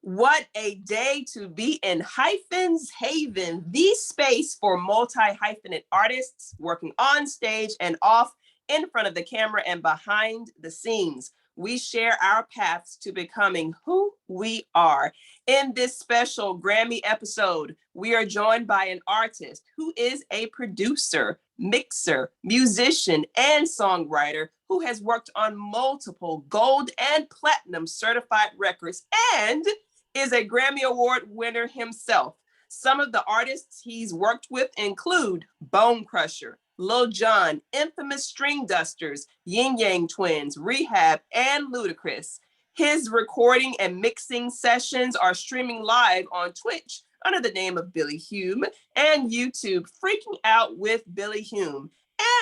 What a day to be in Hyphens Haven, the space for multi-hyphenate artists working on stage and off, in front of the camera and behind the scenes. We share our paths to becoming who we are. In this special Grammy episode, we are joined by an artist who is a producer, mixer, musician, and songwriter who has worked on multiple gold and platinum certified records and is a Grammy Award winner himself. Some of the artists he's worked with include Bone Crusher, Lil Jon, infamous StringDusters, Ying Yang Twins, Rehab, and Ludacris. His recording and mixing sessions are streaming live on Twitch under the name of Billy Hume and YouTube, Freaking Out with Billy Hume.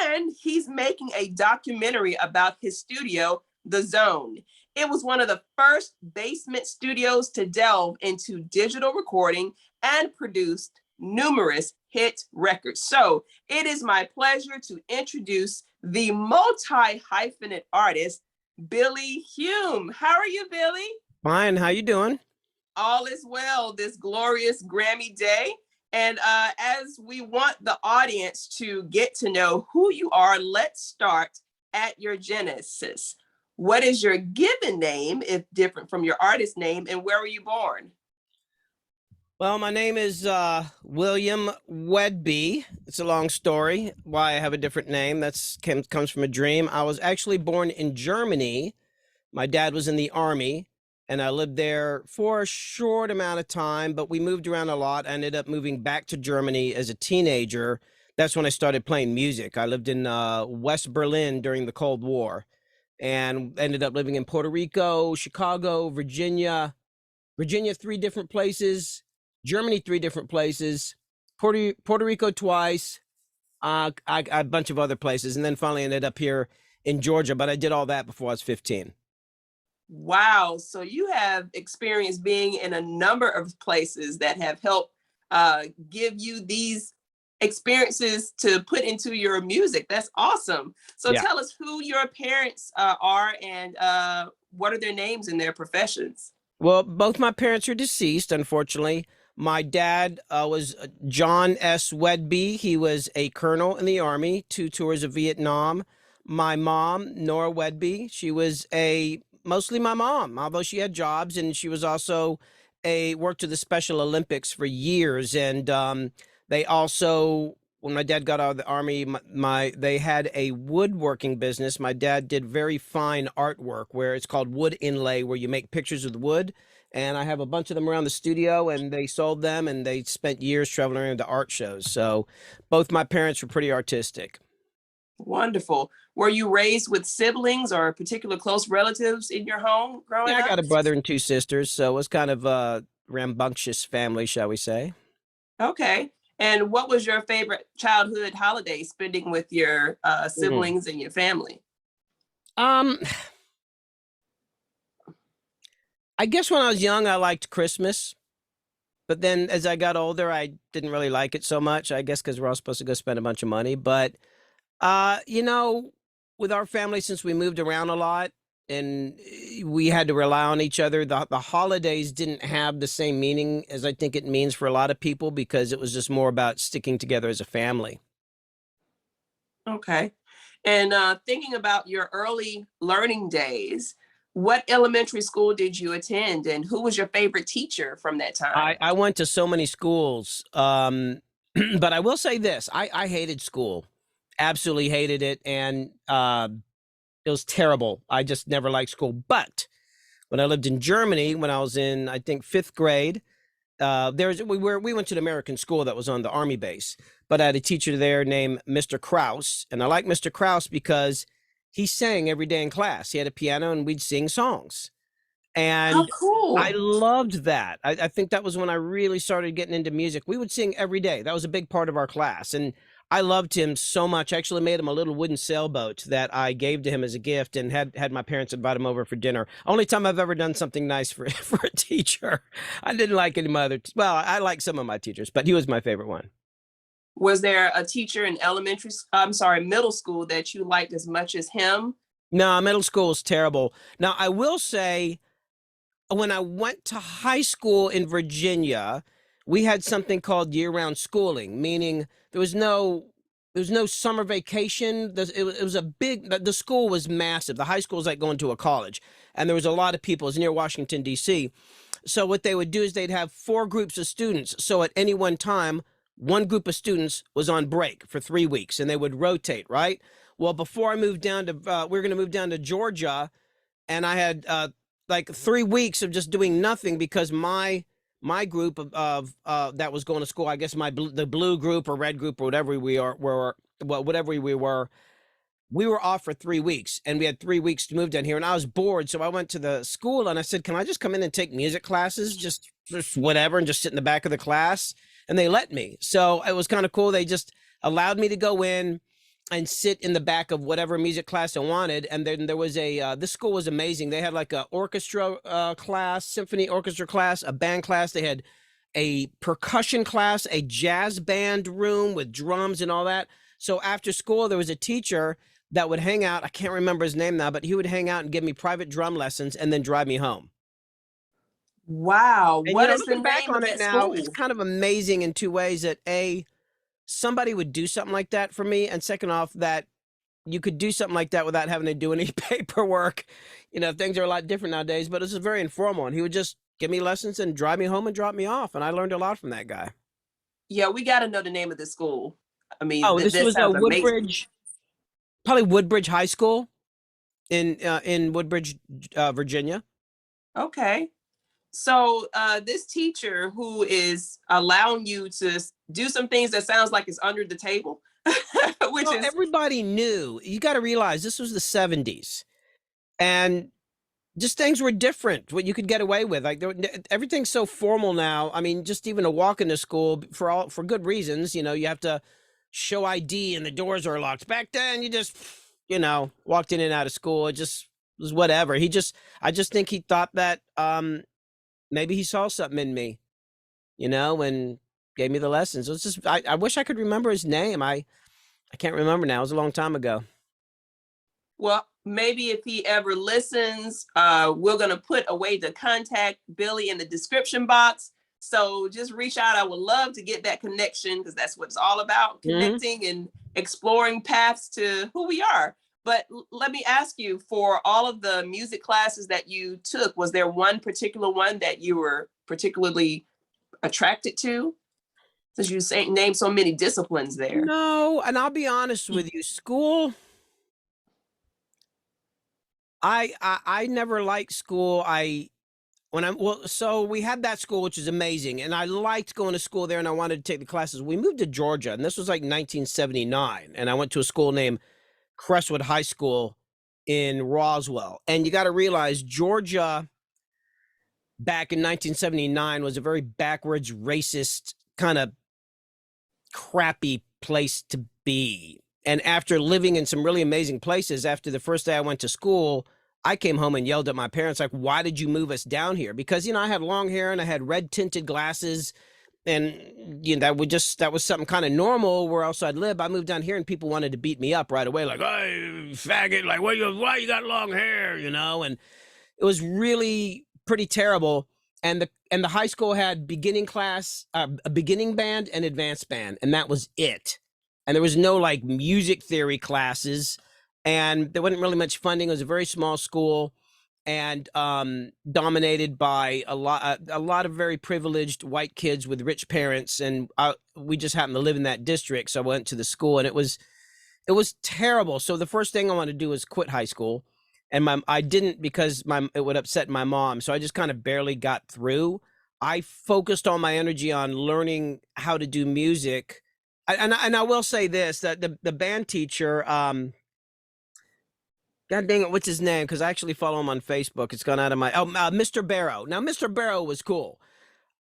And he's making a documentary about his studio, The Zone. It was one of the first basement studios to delve into digital recording and produced numerous hit records. So it is my pleasure to introduce the multi-hyphenate artist, Billy Hume. How are you, Billy? Fine. How you doing? All is well this glorious Grammy day. And as we want the audience to get to know who you are, let's start at your genesis. What is your given name, if different from your artist name, and where were you born? Well, my name is William Wedby. It's a long story why I have a different name. Comes from a dream. I was actually born in Germany. My dad was in the army, and I lived there for a short amount of time, but we moved around a lot. I ended up moving back to Germany as a teenager. That's when I started playing music. I lived in West Berlin during the Cold War and ended up living in Puerto Rico, Chicago, Virginia, 3 different places, Germany, 3 different places, Puerto Rico twice, a bunch of other places, and then finally ended up here in Georgia. But I did all that before I was 15. Wow. So you have experience being in a number of places that have helped give you these experiences to put into your music. That's awesome. So Yeah. Tell us who your parents are and what are their names and their professions? Well, both my parents are deceased, unfortunately. My dad was John S. Wedby. He was a colonel in the Army, 2 tours of Vietnam. My mom, Nora Wedby, she was mostly my mom, although she had jobs, and she was also worked at the Special Olympics for years. And they also, when my dad got out of the Army, they had a woodworking business. My dad did very fine artwork where it's called wood inlay, where you make pictures with wood. And I have a bunch of them around the studio, and they sold them, and they spent years traveling around to art shows. So both my parents were pretty artistic. Wonderful. Were you raised with siblings or particular close relatives in your home growing Yeah, I up? got a brother and 2 sisters, so it was kind of a rambunctious family, shall we say. Okay. And what was your favorite childhood holiday spending with your siblings and your family? I guess when I was young, I liked Christmas. But then as I got older, I didn't really like it so much, I guess because we're all supposed to go spend a bunch of money. But, with our family, since we moved around a lot and we had to rely on each other, the holidays didn't have the same meaning as I think it means for a lot of people, because it was just more about sticking together as a family. Okay. And thinking about your early learning days, what elementary school did you attend and who was your favorite teacher from that time? I went to so many schools, but I will say this, I hated school, absolutely hated it, and it was terrible. I just never liked school. But when I lived in Germany, when I was in, I think, 5th grade, we went to an American school that was on the army base, but I had a teacher there named Mr. Kraus, and I liked Mr. Kraus because he sang every day in class. He had a piano, and we'd sing songs. How And I cool. loved that. I think that was when I really started getting into music. We would sing every day. That was a big part of our class. And I loved him so much. I actually made him a little wooden sailboat that I gave to him as a gift, and had my parents invite him over for dinner. Only time I've ever done something nice for for a teacher. I didn't like any of my well, I like some of my teachers, but he was my favorite one. Was there a teacher in middle school that you liked as much as him? No, middle school was terrible. Now, I will say when I went to high school in Virginia, we had something called year-round schooling, meaning there was no summer vacation. It was a big. The school was massive. The high school was like going to a college, and there was a lot of people. It was near Washington D.C. So what they would do is they'd have four groups of students. So at any one time, one group of students was on break for 3 weeks, and they would rotate. Right. Well, before I moved down to, we were going to move down to Georgia, and I had like 3 weeks of just doing nothing because my group of that was going to school, I guess the blue group or red group or whatever we were off for 3 weeks, and we had 3 weeks to move down here, and I was bored, so I went to the school and I said, can I just come in and take music classes, just whatever, and just sit in the back of the class? And they let me. So it was kind of cool. They just allowed me to go in and sit in the back of whatever music class I wanted. And then there was this school was amazing. They had like a orchestra class, symphony orchestra class, a band class. They had a percussion class, a jazz band room with drums and all that. So after school, there was a teacher that would hang out. I can't remember his name now, but he would hang out and give me private drum lessons and then drive me home. Wow. And What is the looking back name on of it that now, school? it's kind of amazing in two ways: that somebody would do something like that for me, and second off, that you could do something like that without having to do any paperwork. Things are a lot different nowadays, but this is very informal, and he would just give me lessons and drive me home and drop me off, and I learned a lot from that guy. Yeah, we got to know the name of the school. I mean, Oh, this this was sounds amazing. Woodbridge, probably Woodbridge High School in Woodbridge, Virginia. Okay. So this teacher who is allowing you to do some things that sounds like it's under the table, which Well, is everybody knew. You got to realize this was the 70s, and just things were different. What you could get away with, like everything's so formal now. I mean, just even to walk into school for good reasons. You have to show ID, and the doors are locked. Back then, you just walked in and out of school. It just was whatever. I just think he thought that maybe he saw something in me, and gave me the lessons. It was just I wish I could remember his name. I can't remember now. It was a long time ago. well, maybe if he ever listens, we're gonna put a way to contact Billy in the description box. So just reach out. I would love to get that connection because that's what it's all about, Mhm. connecting and exploring paths to who we are. But let me ask you, for all of the music classes that you took, was there one particular one that you were particularly attracted to? Since you say name so many disciplines there. No, and I'll be honest with you, school, I never liked school. So we had that school, which is amazing, and I liked going to school there, and I wanted to take the classes. We moved to Georgia, and this was like 1979, and I went to a school named Crestwood High School in Roswell. And you got to realize Georgia back in 1979 was a very backwards, racist, kind of crappy place to be. And after living in some really amazing places, after the first day I went to school, I came home and yelled at my parents, like, why did you move us down here? Because, I had long hair and I had red tinted glasses. And, that was something kind of normal where else I'd live. I moved down here and people wanted to beat me up right away. Like, hey, faggot, like, why you got long hair, And it was really pretty terrible. And the high school had beginning class, a beginning band and advanced band, and that was it. And there was no like music theory classes, and there wasn't really much funding. It was a very small school, and dominated by a lot of very privileged white kids with rich parents, and we just happened to live in that district. So I went to the school, and it was terrible. So the first thing I wanted to do was quit high school, and I didn't because it would upset my mom. So I just kind of barely got through. I focused all my energy on learning how to do music. And I will say this, that the band teacher, God dang it, what's his name? Because I actually follow him on Facebook. It's gone out of Mr. Barrow. Now, Mr. Barrow was cool.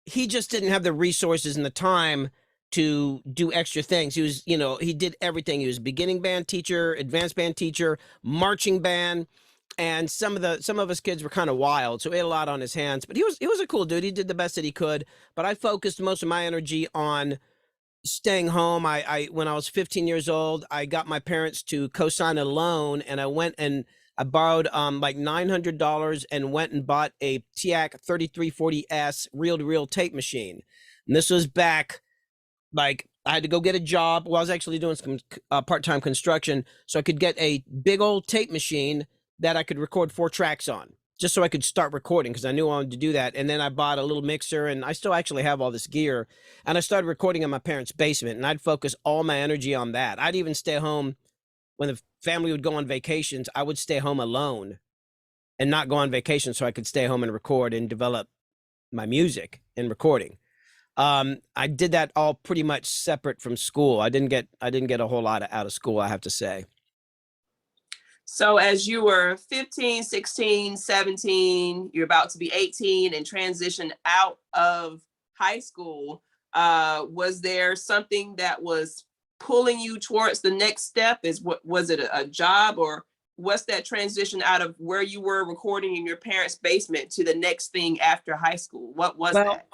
He just didn't have the resources and the time to do extra things. He was, he did everything. He was beginning band teacher, advanced band teacher, marching band, and some of us kids were kind of wild, so he had a lot on his hands. But he was a cool dude. He did the best that he could. But I focused most of my energy on staying home. I when I was 15 years old, I got my parents to co-sign a loan, and I went and I borrowed like $900 and went and bought a TIAC 3340S reel-to-reel tape machine. And this was back, like, I had to go get a job. Well, I was actually doing some part-time construction, so I could get a big old tape machine that I could record 4 tracks on, just so I could start recording, because I knew I wanted to do that. And then I bought a little mixer, and I still actually have all this gear. And I started recording in my parents' basement, and I'd focus all my energy on that. I'd even stay home when the family would go on vacations. I would stay home alone and not go on vacation, so I could stay home and record and develop my music and recording. I did that all pretty much separate from school. I didn't get a whole lot out of school, I have to say. So as you were 15, 16, 17, you're about to be 18 and transition out of high school, was there something that was pulling you towards the next step? Was it a job, or what's that transition out of where you were recording in your parents' basement to the next thing after high school? What was that?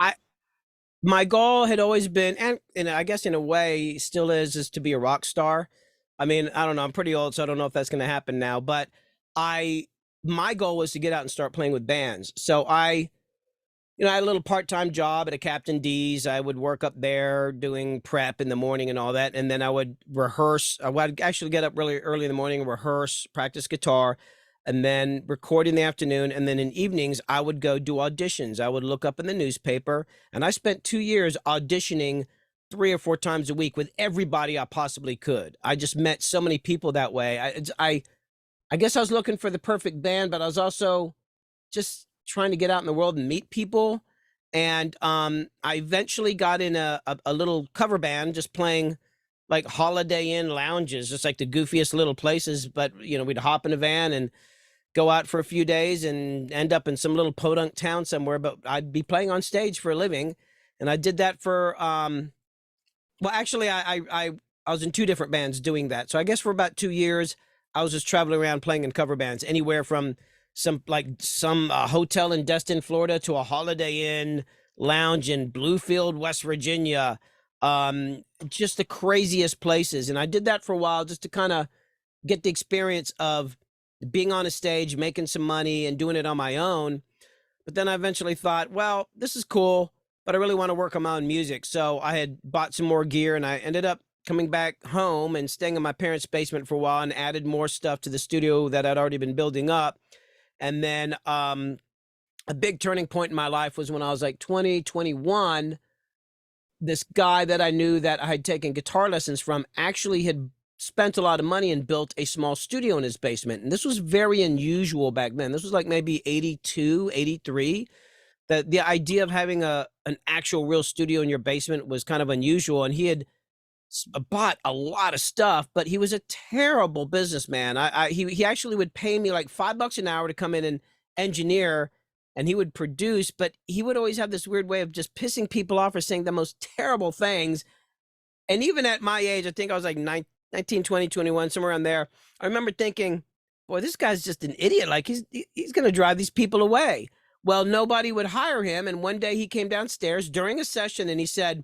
My goal had always been, and I guess in a way still is to be a rock star. I mean, I don't know, I'm pretty old, so I don't know if that's going to happen now, but my goal was to get out and start playing with bands. So I had a little part-time job at a Captain D's. I would work up there doing prep in the morning and all that. And then I would rehearse. I would actually get up really early in the morning, rehearse, practice guitar, and then record in the afternoon. And then in evenings, I would go do auditions. I would look up in the newspaper. And I spent 2 years auditioning 3 or 4 times a week with everybody I possibly could. I just met so many people that way. I guess I was looking for the perfect band, but I was also just trying to get out in the world and meet people. And I eventually got in a little cover band, just playing like Holiday Inn lounges, just like the goofiest little places. But, we'd hop in a van and go out for a few days and end up in some little podunk town somewhere. But I'd be playing on stage for a living. And I did that for, well, actually, I was in 2 different bands doing that. So I guess for about 2 years, I was just traveling around playing in cover bands, anywhere from some hotel in Destin, Florida, to a Holiday Inn lounge in Bluefield, West Virginia. Just the craziest places. And I did that for a while just to kind of get the experience of being on a stage, making some money and doing it on my own. But then I eventually thought, well, this is cool, but I really want to work on my own music. So I had bought some more gear, and I ended up coming back home and staying in my parents' basement for a while, and added more stuff to the studio that I'd already been building up. And then a big turning point in my life was when I was like 20, 21. This guy that I knew that I had taken guitar lessons from actually had spent a lot of money and built a small studio in his basement. And this was very unusual back then. This was like maybe 82, 83. That the idea of having an actual real studio in your basement was kind of unusual. And he had bought a lot of stuff, but he was a terrible businessman. He actually would pay me like $5 an hour to come in and engineer, and he would produce, but he would always have this weird way of just pissing people off or saying the most terrible things. And even at my age, I think I was like 19, 20, 21, somewhere around there, I remember thinking, boy, this guy's just an idiot. Like he's going to drive these people away. Well, nobody would hire him. And one day he came downstairs during a session and he said,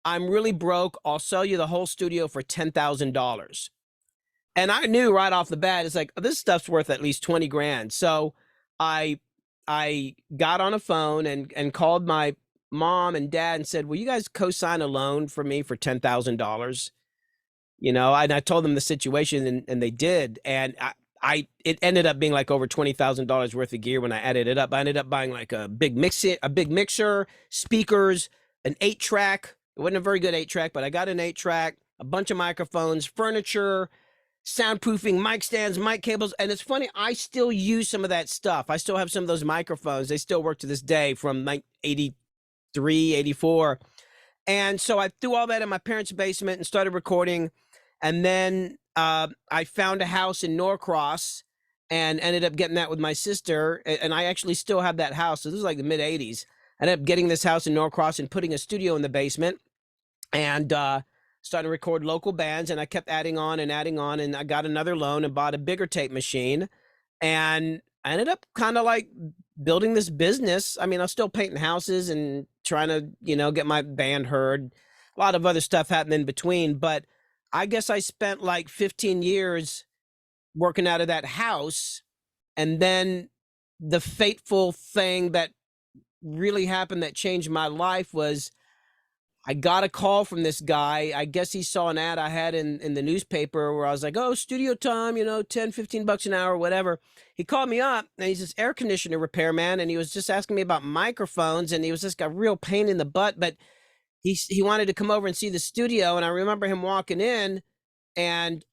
"I'm really broke. I'll sell you the whole studio for $10,000. And I knew right off the bat, it's like, this stuff's worth at least 20 grand. So I got on a phone and called my mom and dad and said, will you guys co-sign a loan for me for $10,000? And I told them the situation, and they did. And it ended up being like over $20,000 worth of gear when I added it up. I ended up buying like a big mixer, speakers, an 8-track. It wasn't a very good 8-track, but I got an 8-track, a bunch of microphones, furniture, soundproofing, mic stands, mic cables. And it's funny, I still use some of that stuff. I still have some of those microphones. They still work to this day from like 83, 84. And so I threw all that in my parents' basement and started recording. And then I found a house in Norcross and ended up getting that with my sister. And I actually still have that house. So this is like the mid 80s. I ended up getting this house in Norcross and putting a studio in the basement, and started to record local bands. And I kept adding on. And I got another loan and bought a bigger tape machine. And I ended up kind of like building this business. I mean, I was still painting houses and trying to, get my band heard. A lot of other stuff happened in between. But I guess I spent like 15 years working out of that house. And then the fateful thing that really happened that changed my life was I got a call from this guy. I guess he saw an ad I had in the newspaper where I was like, oh, studio time, 10, 15 bucks an hour, whatever. He called me up and he's this air conditioner repairman. And he was just asking me about microphones. And he was just a real pain in the butt, but he wanted to come over and see the studio. And I remember him walking in, and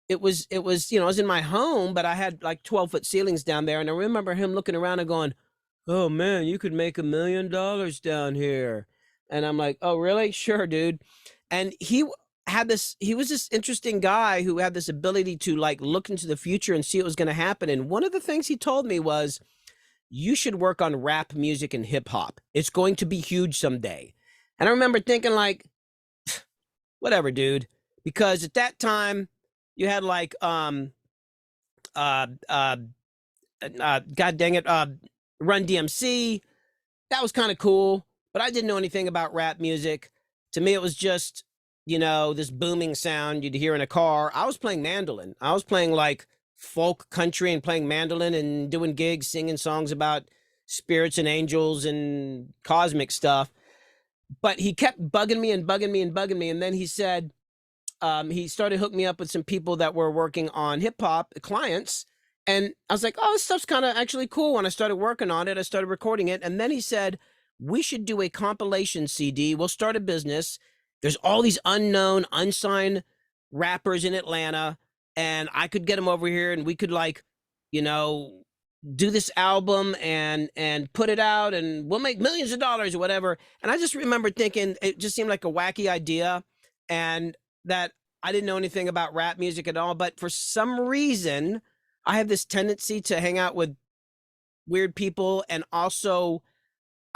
it was, I was in my home, but I had like 12-foot ceilings down there. And I remember him looking around and going, oh man, you could make $1 million down here. And I'm like, oh, really? Sure, dude. And he was this interesting guy who had this ability to like look into the future and see what was going to happen. And one of the things he told me was, you should work on rap music and hip hop. It's going to be huge someday. And I remember thinking like, whatever, dude, because at that time you had like, God dang it, Run DMC. That was kind of cool. But I didn't know anything about rap music. To me, it was just, this booming sound you'd hear in a car. I was playing mandolin. I was playing like folk country and playing mandolin and doing gigs, singing songs about spirits and angels and cosmic stuff. But he kept bugging me and bugging me and bugging me. And then he said, he started hooking me up with some people that were working on hip hop clients. And I was like, oh, this stuff's kind of actually cool. When I started working on it, I started recording it. And then he said, we should do a compilation CD. We'll start a business. There's all these unknown, unsigned rappers in Atlanta, and I could get them over here and we could do this album and put it out and we'll make millions of dollars or whatever. And I just remember thinking it just seemed like a wacky idea, and that I didn't know anything about rap music at all. But for some reason, I have this tendency to hang out with weird people, and also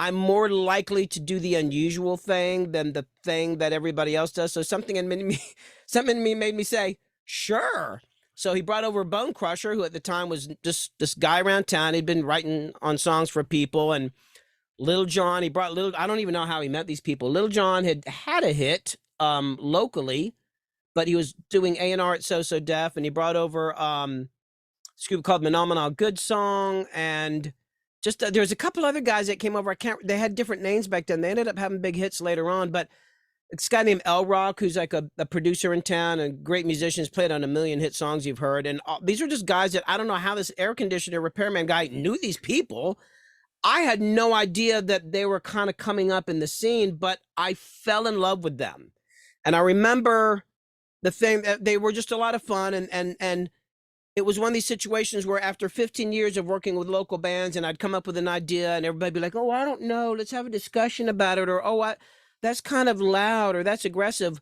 I'm more likely to do the unusual thing than the thing that everybody else does. So something in me made me say, sure. So he brought over Bone Crusher, who at the time was just this guy around town. He'd been writing on songs for people. And Lil Jon, I don't even know how he met these people. Lil Jon had a hit locally, but he was doing A&R at So So Def, and he brought over a group called Phenomenal Good Song, and just there was a couple other guys that came over. They had different names back then. They ended up having big hits later on, but it's a guy named L Rock, who's like a producer in town and great musicians, played on 1 million hit songs you've heard. And these are just guys that I don't know how this air conditioner repairman guy knew these people. I had no idea that they were kind of coming up in the scene, but I fell in love with them. And I remember the thing that they were just a lot of fun. And it was one of these situations where after 15 years of working with local bands, and I'd come up with an idea and everybody'd be like, oh, I don't know, let's have a discussion about it. Or, oh, that's kind of loud, or that's aggressive.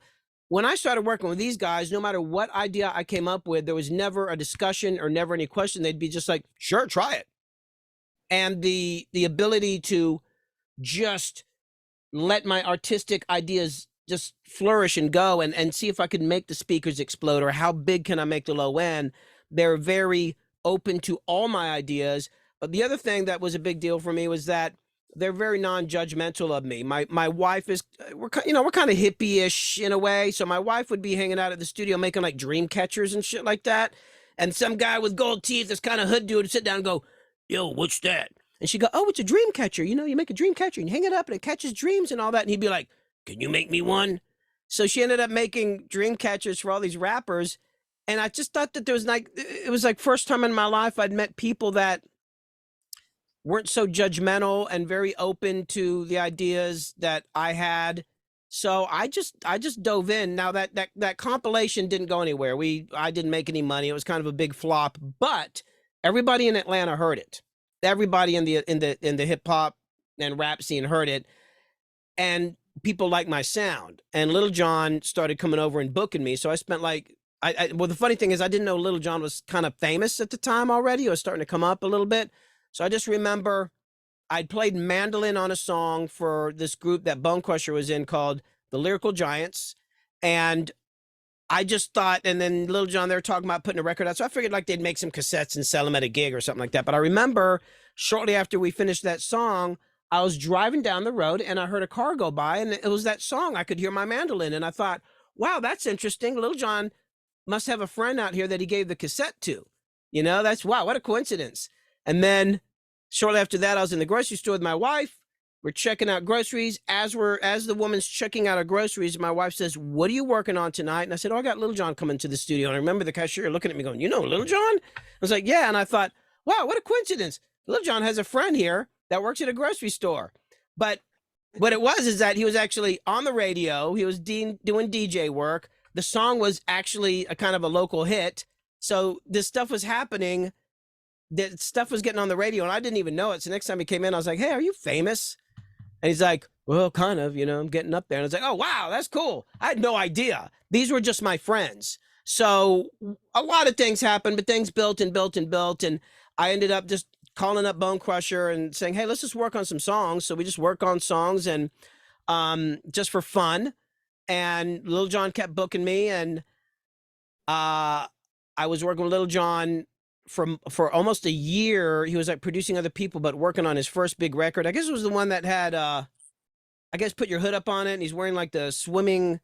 When I started working with these guys, no matter what idea I came up with, there was never a discussion or never any question. They'd be just like, sure, try it. And the ability to just let my artistic ideas just flourish and go and see if I could make the speakers explode, or how big can I make the low end. They're very open to all my ideas. But the other thing that was a big deal for me was that they're very non-judgmental of me. My wife is, we're kind of hippie-ish in a way. So my wife would be hanging out at the studio making like dream catchers and shit like that. And some guy with gold teeth, this kind of hood dude, would sit down and go, yo, what's that? And she'd go, oh, it's a dream catcher. You make a dream catcher and you hang it up and it catches dreams and all that. And he'd be like, can you make me one? So she ended up making dream catchers for all these rappers. And I just thought that it was like first time in my life I'd met people that weren't so judgmental and very open to the ideas that I had. So I just dove in. Now that compilation didn't go anywhere. I didn't make any money. It was kind of a big flop, but everybody in Atlanta heard it. Everybody in the hip hop and rap scene heard it. And people liked my sound. And Lil Jon started coming over and booking me. So I spent well, the funny thing is I didn't know Lil Jon was kind of famous at the time already. It was starting to come up a little bit. So I just remember I'd played mandolin on a song for this group that Bone Crusher was in called the Lyrical Giants. And I just thought, and then Lil Jon, they were talking about putting a record out. So I figured like they'd make some cassettes and sell them at a gig or something like that. But I remember shortly after we finished that song, I was driving down the road and I heard a car go by, and it was that song. I could hear my mandolin. And I thought, wow, that's interesting. Lil Jon must have a friend out here that he gave the cassette to. You know, that's, wow, what a coincidence. And then shortly after that, I was in the grocery store with my wife. We're checking out groceries. As the woman's checking out her groceries, my wife says, "What are you working on tonight?" And I said, "Oh, I got Lil Jon coming to the studio." And I remember the cashier looking at me going, "You know Lil Jon?" I was like, "Yeah." And I thought, wow, what a coincidence. Lil Jon has a friend here that works at a grocery store. But what it was is that he was actually on the radio. He was doing DJ work. The song was actually a kind of a local hit. So this stuff was happening. That stuff was getting on the radio, and I didn't even know it. So next time he came in, I was like, "Hey, are you famous?" And he's like, "Well, kind of, you know, I'm getting up there." And I was like, "Oh, wow, that's cool. I had no idea. These were just my friends." So a lot of things happened, but things built and built and built. And I ended up just calling up Bone Crusher and saying, "Hey, let's just work on some songs." So we just work on songs and just for fun. And Lil Jon kept booking me. And I was working with Lil Jon for almost a year. He was like producing other people, but working on his first big record. I guess it was the one that had, I guess, Put Your Hood Up on it. And he's wearing like the swimming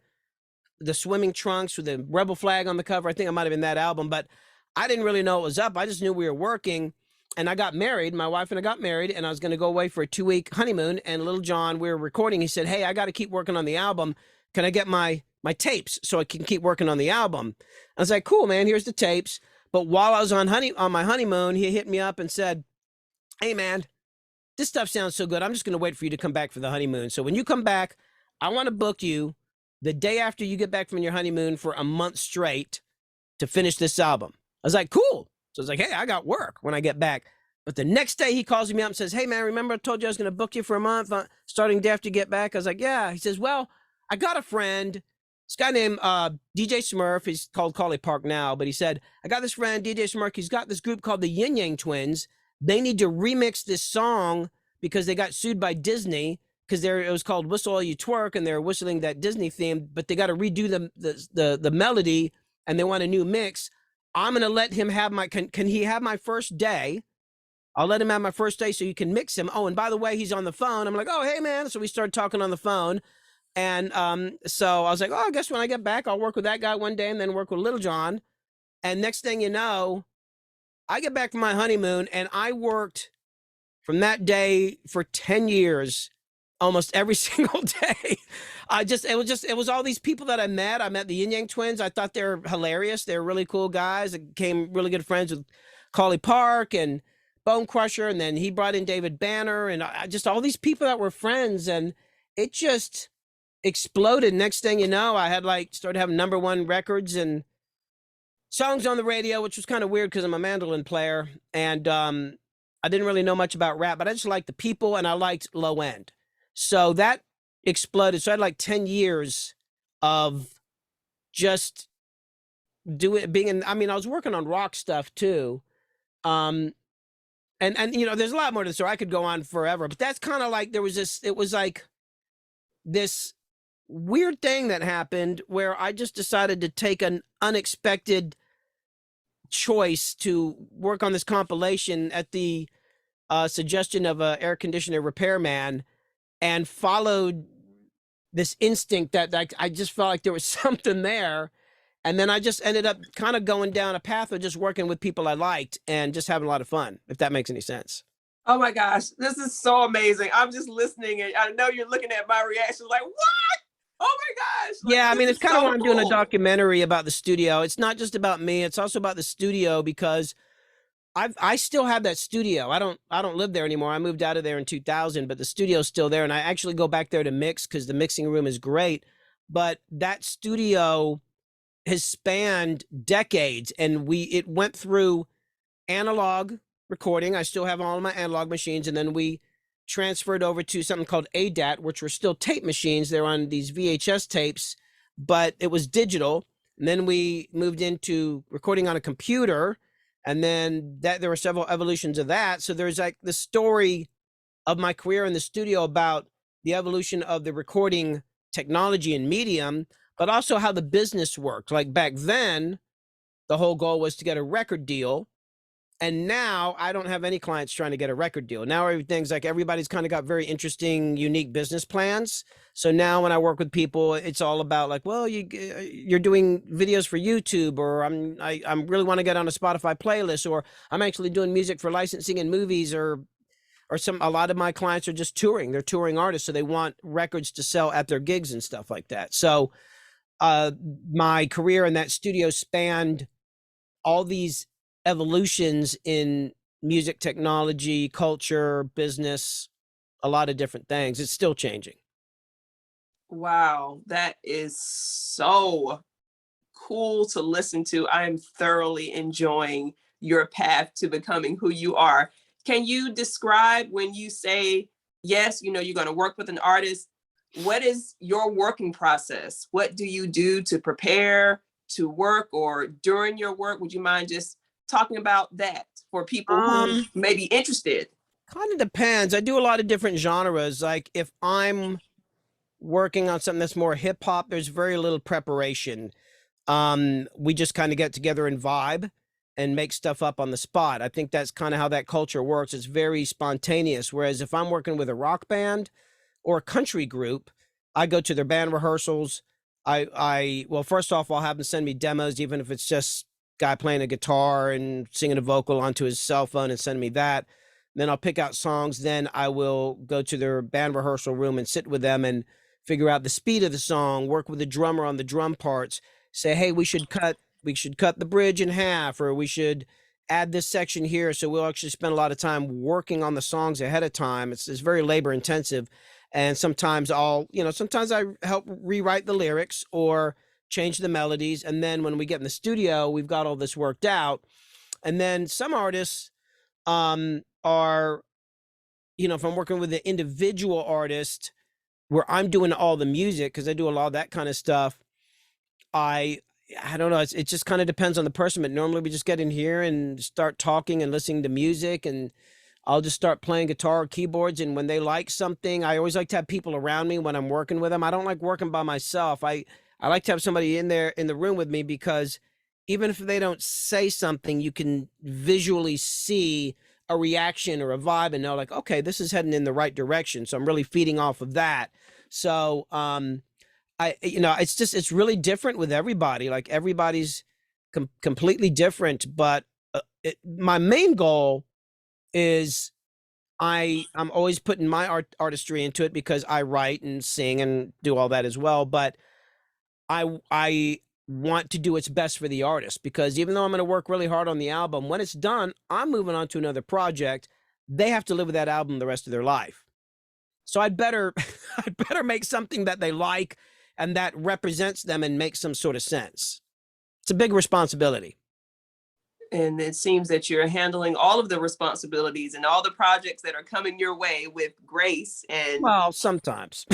trunks with the rebel flag on the cover. I think it might've been that album, but I didn't really know it was up. I just knew we were working, and I got married. My wife and I got married, and I was going to go away for a 2-week honeymoon. And Lil Jon, we were recording. He said, "Hey, I got to keep working on the album. Can I get my tapes so I can keep working on the album?" I was like, "Cool, man, here's the tapes." But while I was on my honeymoon, he hit me up and said, "Hey, man, this stuff sounds so good. I'm just going to wait for you to come back for the honeymoon. So when you come back, I want to book you the day after you get back from your honeymoon for a month straight to finish this album." I was like, "Cool." So I was like, "Hey, I got work when I get back." But the next day he calls me up and says, "Hey, man, remember I told you I was going to book you for a month starting day after you get back?" I was like, "Yeah." He says, "Well, I got a friend, this guy named DJ Smurf. He's called Colley Park now, but he said, I got this friend, DJ Smurf. He's got this group called the Ying Yang Twins. They need to remix this song because they got sued by Disney because it was called Whistle While You Twerk, and they're whistling that Disney theme, but they got to redo the melody, and they want a new mix. I'm going to let him have can he have my first day? I'll let him have my first day so you can mix him. Oh, and by the way, he's on the phone." I'm like, "Oh, hey, man." So we started talking on the phone. And so I was like, "Oh, I guess when I get back, I'll work with that guy one day and then work with Lil Jon." And next thing you know, I get back from my honeymoon, and I worked from that day for 10 years, almost every single day. It was all these people that I met. I met the Ying Yang Twins. I thought they were hilarious. They were really cool guys. I became really good friends with Colley Park and Bone Crusher. And then he brought in David Banner and just all these people that were friends. And it just exploded. Next thing you know, I had started having #1 records and songs on the radio, which was kind of weird because I'm a mandolin player. And I didn't really know much about rap, but I just liked the people and I liked low end. So that exploded. So I had 10 years of just I was working on rock stuff too. And you know, there's a lot more to the story. I could go on forever, but that's kind of it was like this weird thing that happened where I just decided to take an unexpected choice to work on this compilation at the suggestion of an air conditioner repairman, and followed this instinct that I just felt like there was something there. And then I just ended up kind of going down a path of just working with people I liked and just having a lot of fun, if that makes any sense. Oh my gosh, this is so amazing. I'm just listening, and I know you're looking at my reaction like, what? Oh my gosh. Yeah, I mean, it's kind of why I'm doing a documentary about the studio. It's not just about me. It's also about the studio because I still have that studio. I don't live there anymore. I moved out of there in 2000, but the studio's still there. And I actually go back there to mix because the mixing room is great. But that studio has spanned decades, and it went through analog recording. I still have all of my analog machines, and then we transferred over to something called ADAT, which were still tape machines. They're on these VHS tapes, but it was digital. And then we moved into recording on a computer, and then there were several evolutions of that. So there's the story of my career in the studio about the evolution of the recording technology and medium, but also how the business worked. Like back then, the whole goal was to get a record deal. And now I don't have any clients trying to get a record deal. Now everything's like everybody's kind of got very interesting, unique business plans. So now when I work with people, it's all about like, well, you're doing videos for YouTube, or I'm really want to get on a Spotify playlist, or I'm actually doing music for licensing in movies, or a lot of my clients are just touring. They're touring artists, so they want records to sell at their gigs and stuff like that. So my career in that studio spanned all these evolutions in music technology, culture, business, a lot of different things. It's still changing. Wow, that is so cool to listen to. I am thoroughly enjoying your path to becoming who you are. Can you describe, when you say, yes, you're going to work with an artist, what is your working process? What do you do to prepare to work, or during your work? Would you mind just talking about that for people who may be interested? Kind of depends. I do a lot of different genres. Like if I'm working on something that's more hip hop, there's very little preparation. We just kind of get together and vibe and make stuff up on the spot. I think that's kind of how that culture works. It's very spontaneous. Whereas if I'm working with a rock band or a country group, I go to their band rehearsals. Well, first off, I'll have them send me demos, even if it's just guy playing a guitar and singing a vocal onto his cell phone and send me that. Then I'll pick out songs. Then I will go to their band rehearsal room and sit with them and figure out the speed of the song, work with the drummer on the drum parts, say, hey, we should cut the bridge in half, or we should add this section here. So we'll actually spend a lot of time working on the songs ahead of time. It's very labor intensive. And sometimes sometimes I help rewrite the lyrics or change the melodies. And then when we get in the studio, we've got all this worked out. And then some artists are, if I'm working with an individual artist where I'm doing all the music, because I do a lot of that kind of stuff, I don't know. It just kind of depends on the person, but normally we just get in here and start talking and listening to music, and I'll just start playing guitar or keyboards. And when they like something, I always like to have people around me when I'm working with them. I don't like working by myself. I like to have somebody in the room with me, because even if they don't say something, you can visually see a reaction or a vibe and know like, okay, this is heading in the right direction. So I'm really feeding off of that. So, it's really different with everybody. Like everybody's completely different, but my main goal is I'm always putting my artistry into it, because I write and sing and do all that as well. But I want to do what's best for the artist, because even though I'm going to work really hard on the album, when it's done, I'm moving on to another project. They have to live with that album the rest of their life. So I'd better make something that they like and that represents them and makes some sort of sense. It's a big responsibility. And it seems that you're handling all of the responsibilities and all the projects that are coming your way with grace. And well, sometimes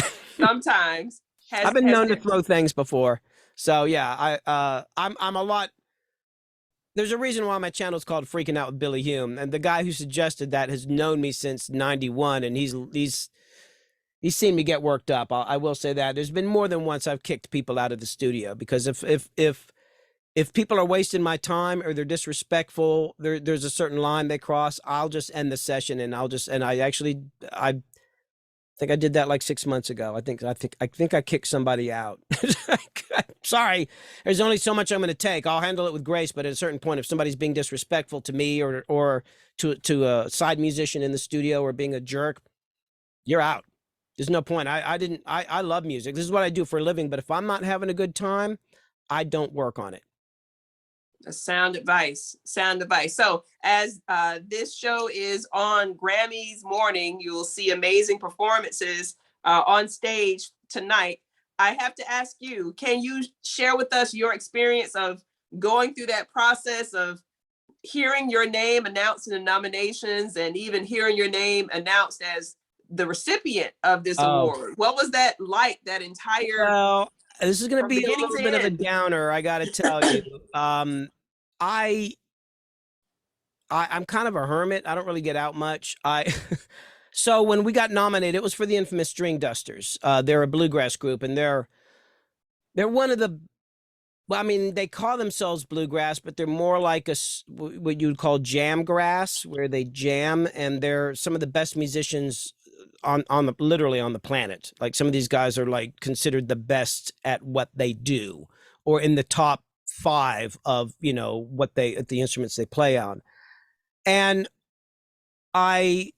I've been known to throw things before. So yeah, I'm a lot. There's a reason why my channel is called Freaking Out with Billy Hume, and the guy who suggested that has known me since '91, and he's seen me get worked up. I will say that there's been more than once I've kicked people out of the studio, because if people are wasting my time or they're disrespectful, there's a certain line they cross, I'll just end the session, and I think I did that like 6 months ago. I think I kicked somebody out. Sorry, there's only so much I'm going to take. I'll handle it with grace, but at a certain point, if somebody's being disrespectful to me or to a side musician in the studio, or being a jerk, you're out. There's no point. I love music. This is what I do for a living. But if I'm not having a good time, I don't work on it. Sound advice. So as this show is on Grammys morning, you'll see amazing performances on stage tonight. I have to ask you, can you share with us your experience of going through that process of hearing your name announced in the nominations, and even hearing your name announced as the recipient of this award? What was that like, that entire... Well, this is going to be a little bit of a downer, I got to tell you. I'm kind of a hermit. I don't really get out much. So when we got nominated, it was for the infamous StringDusters. They're a bluegrass group, and they're one of the Well, I mean, they call themselves bluegrass, but they're more like what you'd call jam grass, where they jam, and they're some of the best musicians on the literally on the planet. Like some of these guys are like considered the best at what they do, or in the top five of what they at the instruments they play on. And I,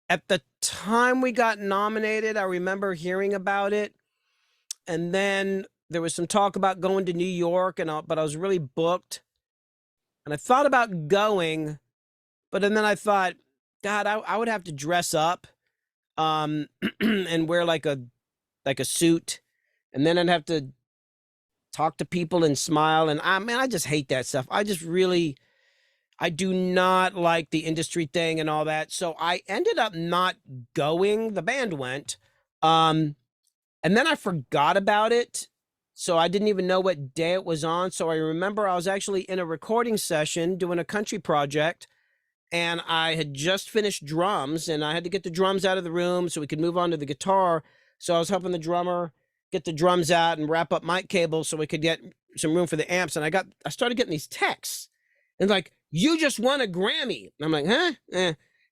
at the time we got nominated, I remember hearing about it, and then there was some talk about going to New York, but I was really booked, and I thought about going, but then I thought, God, I would have to dress up, and wear like a suit, and then I'd have to talk to people and smile, and I just hate that stuff. I do not like the industry thing and all that. So I ended up not going. The band went, and then I forgot about it. So I didn't even know what day it was on. So I remember I was actually in a recording session doing a country project, and I had just finished drums, and I had to get the drums out of the room so we could move on to the guitar. So I was helping the drummer get the drums out and wrap up mic cables so we could get some room for the amps. And I started getting these texts, and like, you just won a Grammy. And I'm like, huh?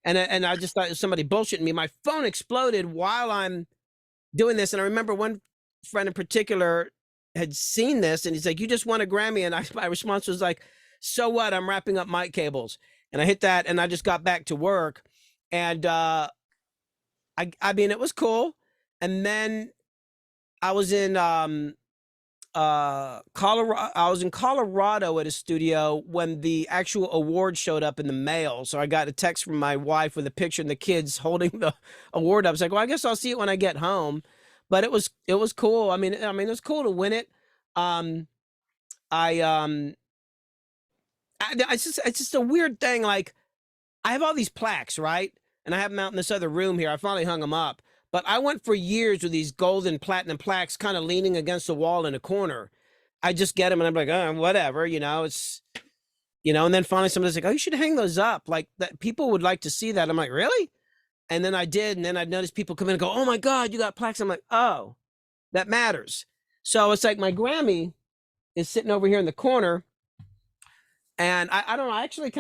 And I just thought it was somebody bullshitting me. My phone exploded while I'm doing this. And I remember one friend in particular had seen this, and he's like, you just won a Grammy. And my response was like, so what? I'm wrapping up mic cables. And I hit that, and I just got back to work. And I mean, it was cool. And then I was in Colorado. I was in Colorado at a studio when the actual award showed up in the mail. So I got a text from my wife with a picture and the kids holding the award up. I was like, well, I guess I'll see it when I get home. But it was cool. I mean, it was cool to win it. It's just a weird thing. Like, I have all these plaques, right? And I have them out in this other room here. I finally hung them up. But I went for years with these golden platinum plaques kind of leaning against the wall in a corner. I just get them and I'm like, oh, whatever, it's, and then finally somebody's like, oh, you should hang those up. Like, that people would like to see that. I'm like, really? And then I did. And then I'd notice people come in and go, oh my God, you got plaques. I'm like, oh, that matters. So it's like my Grammy is sitting over here in the corner. And I don't know, I actually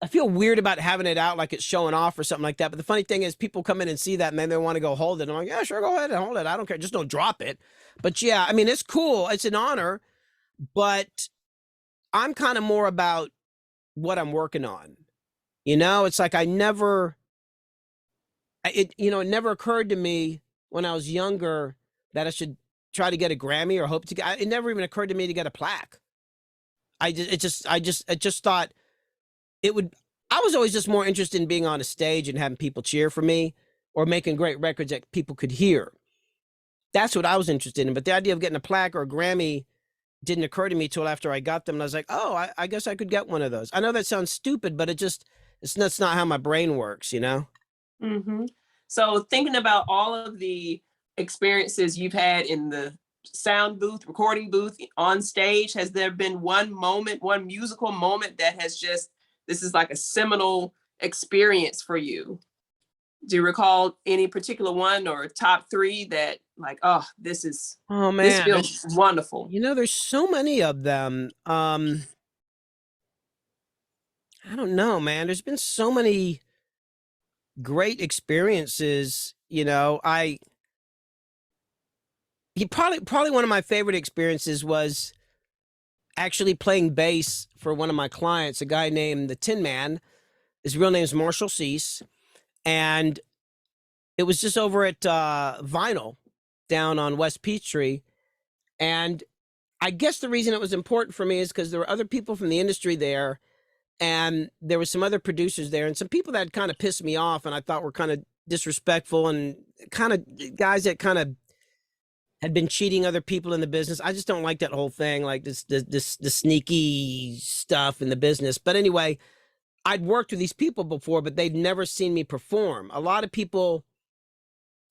I feel weird about having it out like it's showing off or something like that. But the funny thing is people come in and see that and then they want to go hold it. I'm like, yeah, sure, go ahead and hold it. I don't care. Just don't drop it. But yeah, I mean, it's cool. It's an honor. But I'm kind of more about what I'm working on. It's like it never occurred to me when I was younger that I should try to get a Grammy or hope to get, it never even occurred to me to get a plaque. I just thought I was always just more interested in being on a stage and having people cheer for me or making great records that people could hear. That's what I was interested in. But the idea of getting a plaque or a Grammy didn't occur to me till after I got them. And I was like, oh, I guess I could get one of those. I know that sounds stupid, but that's not how my brain works, Mm-hmm. So thinking about all of the experiences you've had in the sound booth, recording booth, on stage, has there been one musical moment that has this is like a seminal experience for you? Do you recall any particular one or top three that like, oh, this feels wonderful? There's so many of them. I don't know, man. There's been so many great experiences. Probably one of my favorite experiences was actually playing bass for one of my clients, a guy named the Tin Man. His real name is Marshall Cease. And it was just over at Vinyl down on West Peachtree. And I guess the reason it was important for me is because there were other people from the industry there, and there was some other producers there and some people that kind of pissed me off and I thought were kind of disrespectful and kind of guys that kind of had been cheating other people in the business. I just don't like that whole thing, like the sneaky stuff in the business. But anyway, I'd worked with these people before, but they'd never seen me perform. A lot of people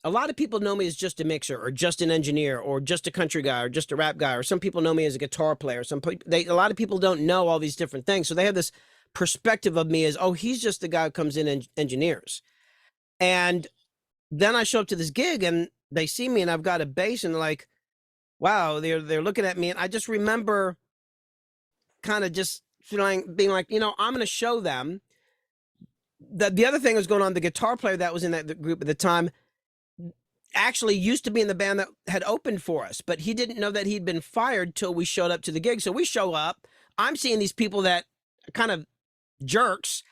know me as just a mixer or just an engineer or just a country guy or just a rap guy, or some people know me as a guitar player. A lot of people don't know all these different things. So they have this perspective of me as, oh, he's just the guy who comes in and engineers. And then I show up to this gig and they see me and I've got a bass and they're like, wow, they're looking at me, and I just remember kind of just feeling being like, I'm going to show them. The other thing was going on. The guitar player that was in that group at the time actually used to be in the band that had opened for us, but he didn't know that he'd been fired till we showed up to the gig. So we show up. I'm seeing these people that are kind of jerks.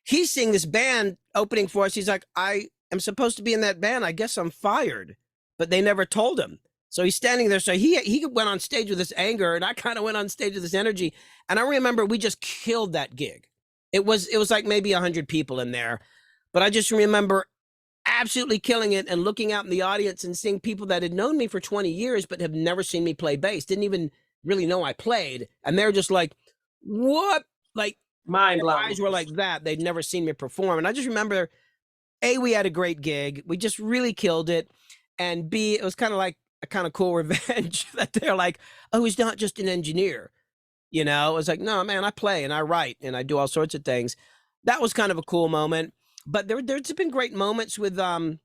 He's seeing this band opening for us. He's like, I am supposed to be in that band. I guess I'm fired. But they never told him. So he's standing there. So he went on stage with this anger, and I kind of went on stage with this energy. And I remember we just killed that gig. It was like maybe 100 people in there. But I just remember absolutely killing it and looking out in the audience and seeing people that had known me for 20 years but have never seen me play bass, didn't even really know I played. And they're just like, what? Like, Mind their blown. eyes were like that. They'd never seen me perform. And I just remember, A, we had a great gig. We just really killed it. And B, it was kind of like a kind of cool revenge that they're like, oh, he's not just an engineer. It was like, no, man, I play and I write and I do all sorts of things. That was kind of a cool moment. But there's been great moments with, Bone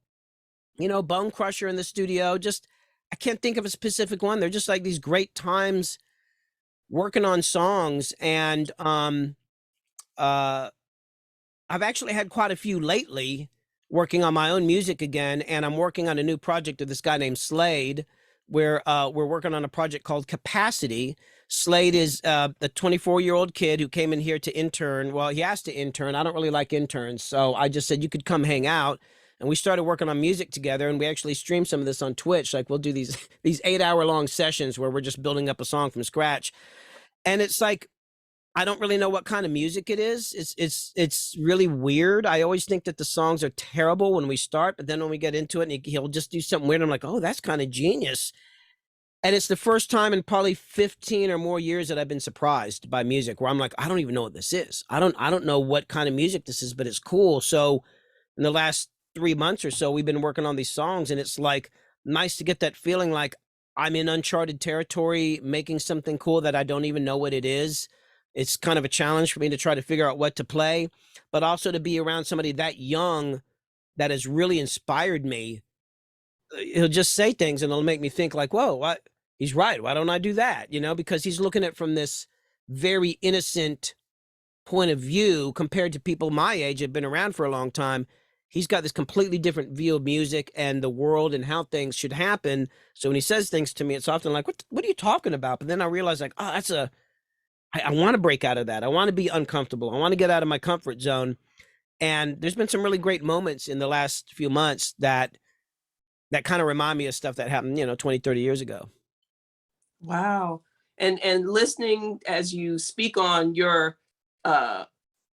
Crusher in the studio. Just, I can't think of a specific one. They're just like these great times working on songs. And I've actually had quite a few lately working on my own music again. And I'm working on a new project with this guy named Slade, where we're working on a project called Capacity. Slade is a 24-year-old kid who came in here to intern. Well, he asked to intern. I don't really like interns. So I just said, you could come hang out. And we started working on music together, and we actually stream some of this on Twitch. Like, we'll do these 8-hour-long sessions where we're just building up a song from scratch. And it's like, I don't really know what kind of music it is. It's really weird. I always think that the songs are terrible when we start, but then when we get into it, and he'll just do something weird, I'm like, oh, that's kind of genius. And it's the first time in probably 15 or more years that I've been surprised by music, where I'm like, I don't even know what this is. I don't know what kind of music this is, but it's cool. So in the last 3 months or so, we've been working on these songs, and it's like nice to get that feeling like I'm in uncharted territory, making something cool that I don't even know what it is. It's kind of a challenge for me to try to figure out what to play, but also to be around somebody that young that has really inspired me. He'll just say things and it'll make me think like, whoa, what? He's right. Why don't I do that? Because he's looking at it from this very innocent point of view compared to people my age have been around for a long time. He's got this completely different view of music and the world and how things should happen. So when he says things to me, it's often like, what are you talking about? But then I realize like, oh, I want to break out of that. I want to be uncomfortable. I want to get out of my comfort zone. And there's been some really great moments in the last few months that kind of remind me of stuff that happened, 20, 30 years ago. Wow. And listening as you speak on your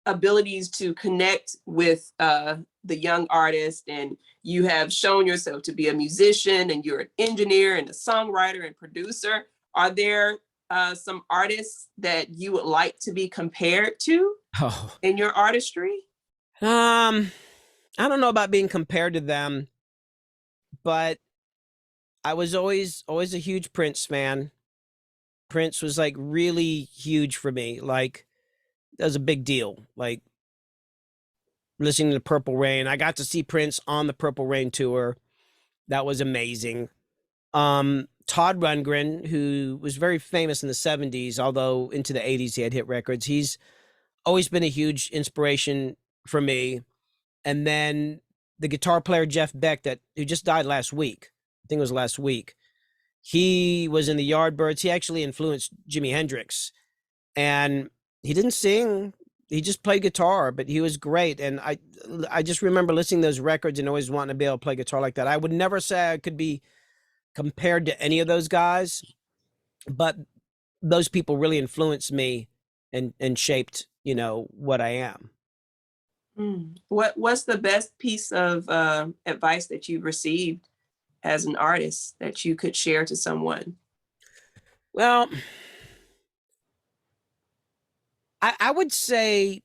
abilities to connect with the young artist, and you have shown yourself to be a musician, and you're an engineer and a songwriter and producer. Are there some artists that you would like to be compared to in your artistry? I don't know about being compared to them, but I was always a huge Prince fan. Prince was like really huge for me. Like, that was a big deal. Like, listening to Purple Rain. I got to see Prince on the Purple Rain tour. That was amazing. Todd Rundgren, who was very famous in the 70s, although into the 80s he had hit records. He's always been a huge inspiration for me. And then the guitar player Jeff Beck, who just died last week. I think it was last week. He was in the Yardbirds. He actually influenced Jimi Hendrix. And he didn't sing. He just played guitar, but he was great. And I just remember listening to those records and always wanting to be able to play guitar like that. I would never say I could be compared to any of those guys, but those people really influenced me and shaped, what I am. What's the best piece of advice that you've received as an artist that you could share to someone? Well, I would say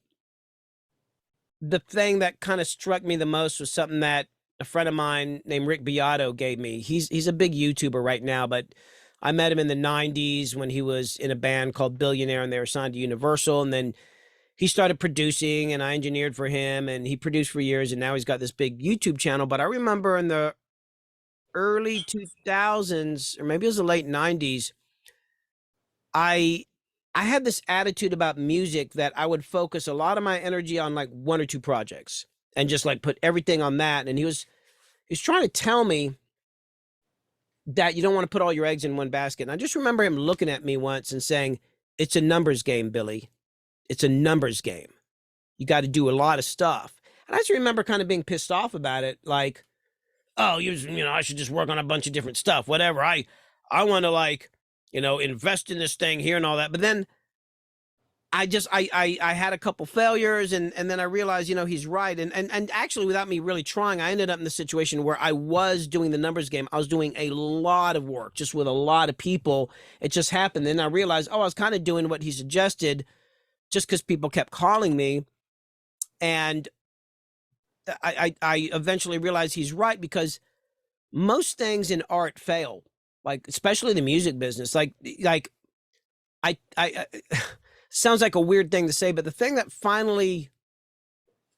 the thing that kind of struck me the most was something that a friend of mine named Rick Beato gave me. He's a big YouTuber right now, but I met him in the 90s when he was in a band called Billionaire, and they were signed to Universal. And then he started producing, and I engineered for him, and he produced for years, and now he's got this big YouTube channel. But I remember in the early 2000s, or maybe it was the late 90s, I I had this attitude about music that I would focus a lot of my energy on like one or two projects and just like put everything on that. And he was trying to tell me that you don't want to put all your eggs in one basket. And I just remember him looking at me once and saying, "It's a numbers game, Billy. It's a numbers game. You got to do a lot of stuff." And I just remember kind of being pissed off about it, like, "Oh, I should just work on a bunch of different stuff, whatever. I want to like, invest in this thing here and all that." But then I had a couple failures, and then I realized, he's right. And actually, without me really trying, I ended up in the situation where I was doing the numbers game. I was doing a lot of work just with a lot of people. It just happened. Then I realized, oh, I was kind of doing what he suggested just because people kept calling me. And I eventually realized he's right, because most things in art fail, like especially the music business. Like I sounds like a weird thing to say, but the thing that finally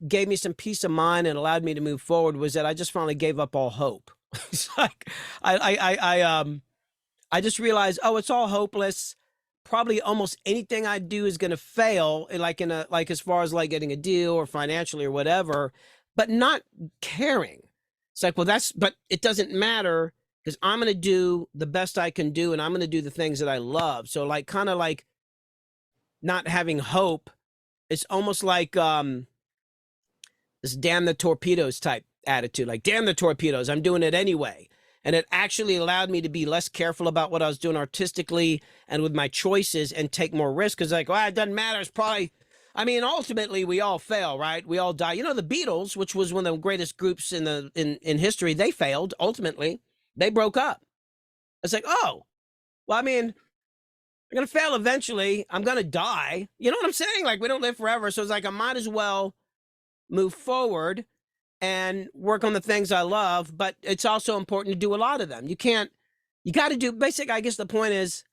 gave me some peace of mind and allowed me to move forward was that I just finally gave up all hope. It's like I just realized, oh, it's all hopeless. Probably almost anything I do is going to fail, like as far as like getting a deal or financially or whatever, but not caring. It's like, well, but it doesn't matter, because I'm going to do the best I can do, and I'm going to do the things that I love. So like, kind of like not having hope, it's almost like this damn the torpedoes type attitude, like damn the torpedoes, I'm doing it anyway. And it actually allowed me to be less careful about what I was doing artistically and with my choices, and take more risk, because like, well, it doesn't matter. It's probably, I mean, ultimately we all fail, right? We all die. The Beatles, which was one of the greatest groups in history, they failed. Ultimately they broke up. It's like, oh, well, I mean, I'm going to fail eventually. I'm going to die. You know what I'm saying? Like, we don't live forever. So it's like, I might as well move forward and work on the things I love. But it's also important to do a lot of them. You got to do basic. I guess the point is,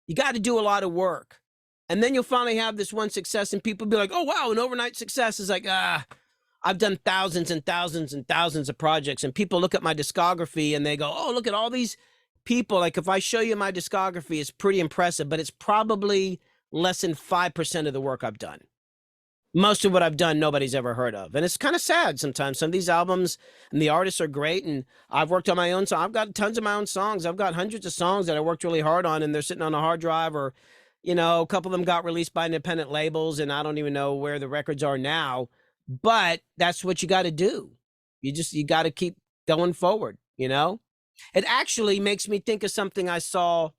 you got to do a lot of work. And then you'll finally have this one success, and people be like, oh, wow, an overnight success. Is like, I've done thousands and thousands and thousands of projects. And people look at my discography and they go, oh, look at all these people. Like, if I show you my discography, it's pretty impressive, but it's probably less than 5% of the work I've done. Most of what I've done, nobody's ever heard of. And it's kind of sad sometimes. Some of these albums and the artists are great, and I've worked on my own song. I've got tons of my own songs. I've got hundreds of songs that I worked really hard on, and they're sitting on a hard drive, or, a couple of them got released by independent labels, and I don't even know where the records are now. But that's what you got to do. You got to keep going forward, It actually makes me think of something I saw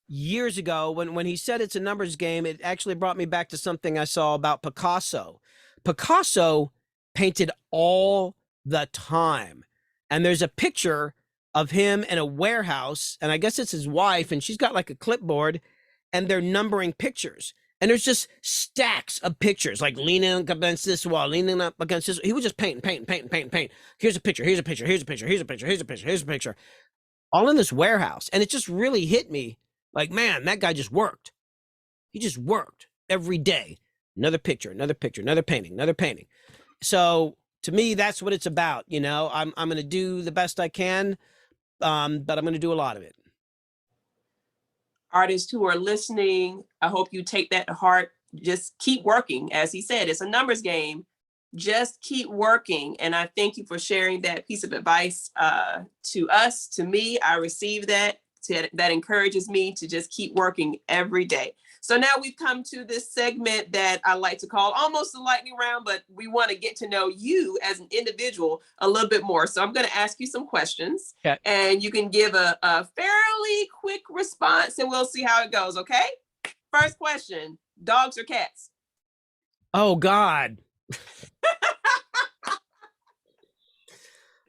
years ago when he said it's a numbers game. It actually brought me back to something I saw about Picasso. Picasso painted all the time. And there's a picture of him in a warehouse, and I guess it's his wife, and she's got like a clipboard, and they're numbering pictures. And there's just stacks of pictures, like leaning up against this wall, leaning up against this. He was just painting. Here's a picture, here's a picture, here's a picture, here's a picture, here's a picture, here's a picture, all in this warehouse. And it just really hit me like, man, that guy just worked. He just worked every day. Another picture, another picture, another painting, another painting. So to me, that's what it's about. I'm going to do the best I can, but I'm going to do a lot of it. Artists who are listening, I hope you take that to heart. Just keep working. As he said, it's a numbers game. Just keep working. And I thank you for sharing that piece of advice to us, to me. I received that. That encourages me to just keep working every day. So now we've come to this segment that I like to call almost a lightning round, but we want to get to know you as an individual a little bit more. So I'm going to ask you some questions, okay, and you can give a fairly quick response, and we'll see how it goes. Okay. First question: dogs or cats? Oh, God.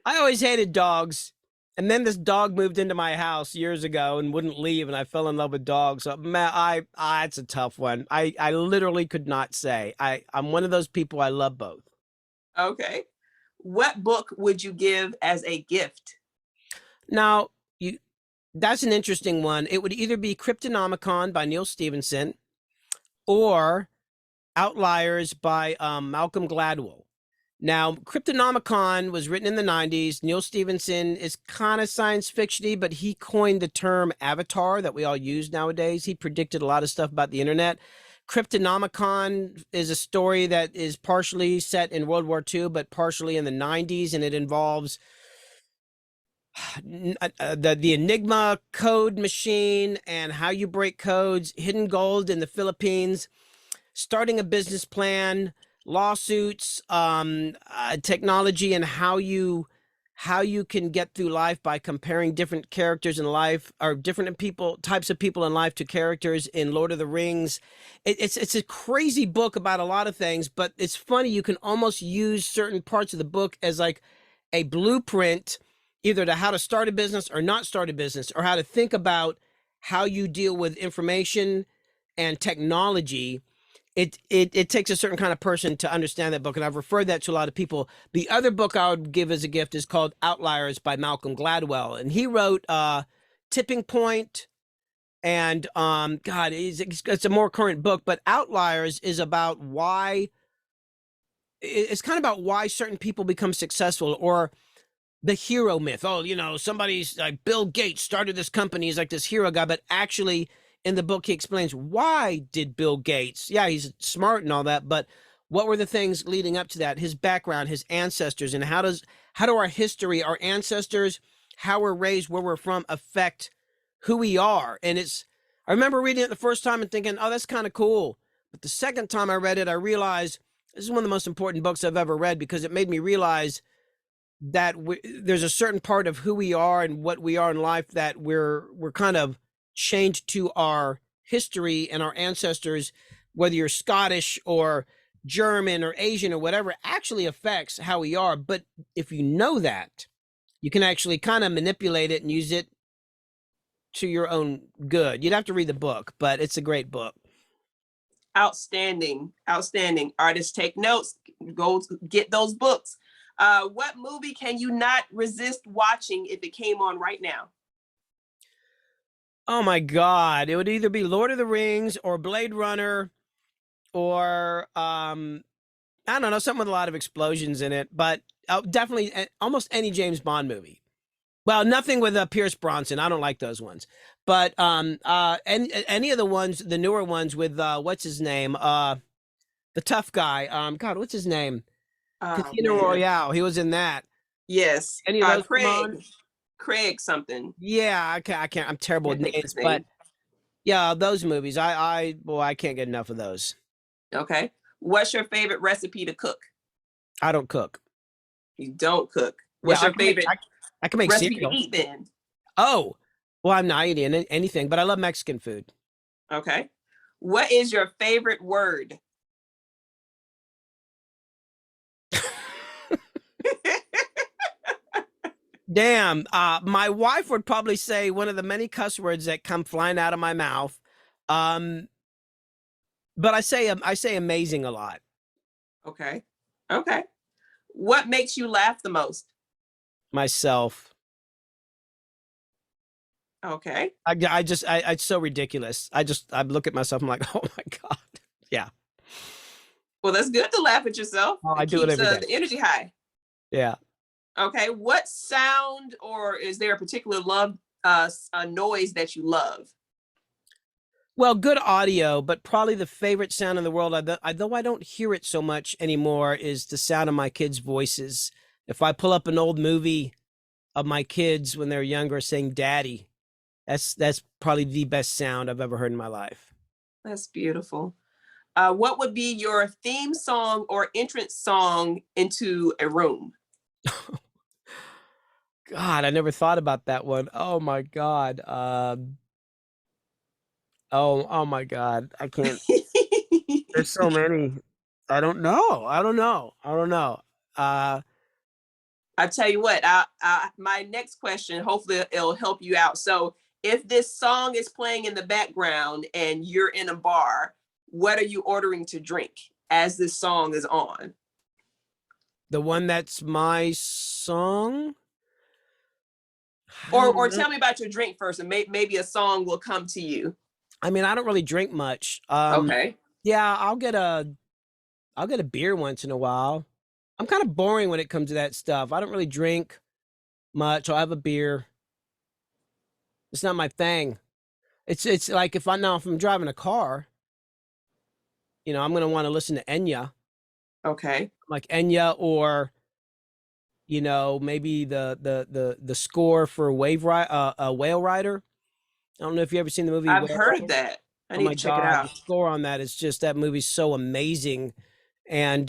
I always hated dogs. And then this dog moved into my house years ago and wouldn't leave, and I fell in love with dogs. So, man, it's a tough one. I literally could not say. I'm one of those people. I love both. Okay. What book would you give as a gift? Now, that's an interesting one. It would either be Cryptonomicon by Neil Stephenson or Outliers by Malcolm Gladwell. Now, Cryptonomicon was written in the 90s. Neil Stephenson is kind of science fiction-y, but he coined the term avatar that we all use nowadays. He predicted a lot of stuff about the internet. Cryptonomicon is a story that is partially set in World War II, but partially in the 90s, and it involves the Enigma code machine and how you break codes, hidden gold in the Philippines, starting a business plan, lawsuits, technology, and how you can get through life by comparing different characters in life, or different types of people in life, to characters in Lord of the Rings. It's a crazy book about a lot of things, but it's funny, you can almost use certain parts of the book as like a blueprint, either to how to start a business or not start a business, or how to think about how you deal with information and technology. It takes a certain kind of person to understand that book, and I've referred that to a lot of people. The other book I would give as a gift is called Outliers by Malcolm Gladwell, and he wrote Tipping Point, and God, it's a more current book, but Outliers is about why, it's kind of about why certain people become successful, or the hero myth. Oh, you know, somebody's like Bill Gates started this company. He's like this hero guy, but actually in the book, he explains, why did Bill Gates? Yeah, he's smart and all that, but what were the things leading up to that? His background, his ancestors, and how do our history, our ancestors, how we're raised, where we're from, affect who we are? And I remember reading it the first time and thinking, oh, that's kind of cool. But the second time I read it, I realized this is one of the most important books I've ever read, because it made me realize that there's a certain part of who we are and what we are in life that we're kind of chained to our history and our ancestors. Whether you're Scottish or German or Asian or whatever, actually affects how we are. But if you know that, you can actually kind of manipulate it and use it to your own good. You'd have to read the book, but it's a great book. Outstanding. Outstanding. Artists, take notes. Go get those books. What movie can you not resist watching if it came on right now? Oh my God. It would either be Lord of the Rings or Blade Runner, or I don't know, something with a lot of explosions in it, but definitely almost any James Bond movie. Well, nothing with Pierce Bronson. I don't like those ones. But any of the ones, the newer ones with what's his name? The tough guy. God, what's his name? Casino Royale. He was in that. Yes. Any of those come on? Craig something. Yeah, I can't. I'm terrible with names, but yeah, those movies. I can't get enough of those. Okay. What's your favorite recipe to cook? I don't cook. You don't cook. What's your favorite I can make recipe cereal to eat then? Oh, well, I'm not eating anything, but I love Mexican food. Okay. What is your favorite word? Damn. My wife would probably say one of the many cuss words that come flying out of my mouth. But I say amazing a lot. Okay. Okay. What makes you laugh the most? Myself. Okay. It's so ridiculous. I look at myself, I'm like, oh my God. Yeah. Well, that's good to laugh at yourself. Oh, I do it every day. The energy high. Yeah. Okay. What sound, or is there a particular a noise that you love? Well, good audio, but probably the favorite sound in the world, though I don't hear it so much anymore, is the sound of my kids' voices. If I pull up an old movie of my kids when they're younger saying daddy, that's probably the best sound I've ever heard in my life. That's beautiful. What would be your theme song or entrance song into a room? God, I never thought about that one. Oh my God. Oh my God. I can't. There's so many. I don't know. I tell you what, my next question, hopefully it'll help you out. So if this song is playing in the background and you're in a bar, what are you ordering to drink as this song is on? The one that's my song? Or tell me about your drink first, and maybe a song will come to you. I mean, I don't really drink much. Okay. Yeah, I'll get a beer once in a while. I'm kind of boring when it comes to that stuff. I don't really drink much. I'll have a beer. It's not my thing. It's like if I'm driving a car, I'm gonna want to listen to Enya, Okay. like Enya, or maybe the score for Whale Rider. I don't know if you ever seen the movie I've Whale heard of Rider. that. I Oh need my to check it God, the out. score on that is just that movie's so amazing. And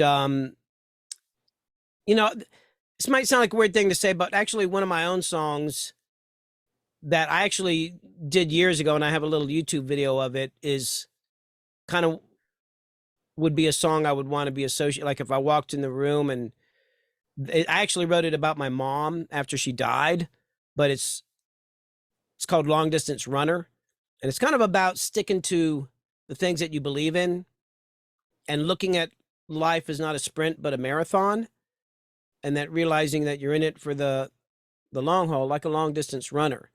this might sound like a weird thing to say, but actually one of my own songs that I actually did years ago, and I have a little YouTube video of it, is kind of would be a song I would want to be associated. Like if I walked in the room and I actually wrote it about my mom after she died, but it's called Long Distance Runner. And it's kind of about sticking to the things that you believe in and looking at life as not a sprint, but a marathon. And that realizing that you're in it for the long haul, like a long distance runner.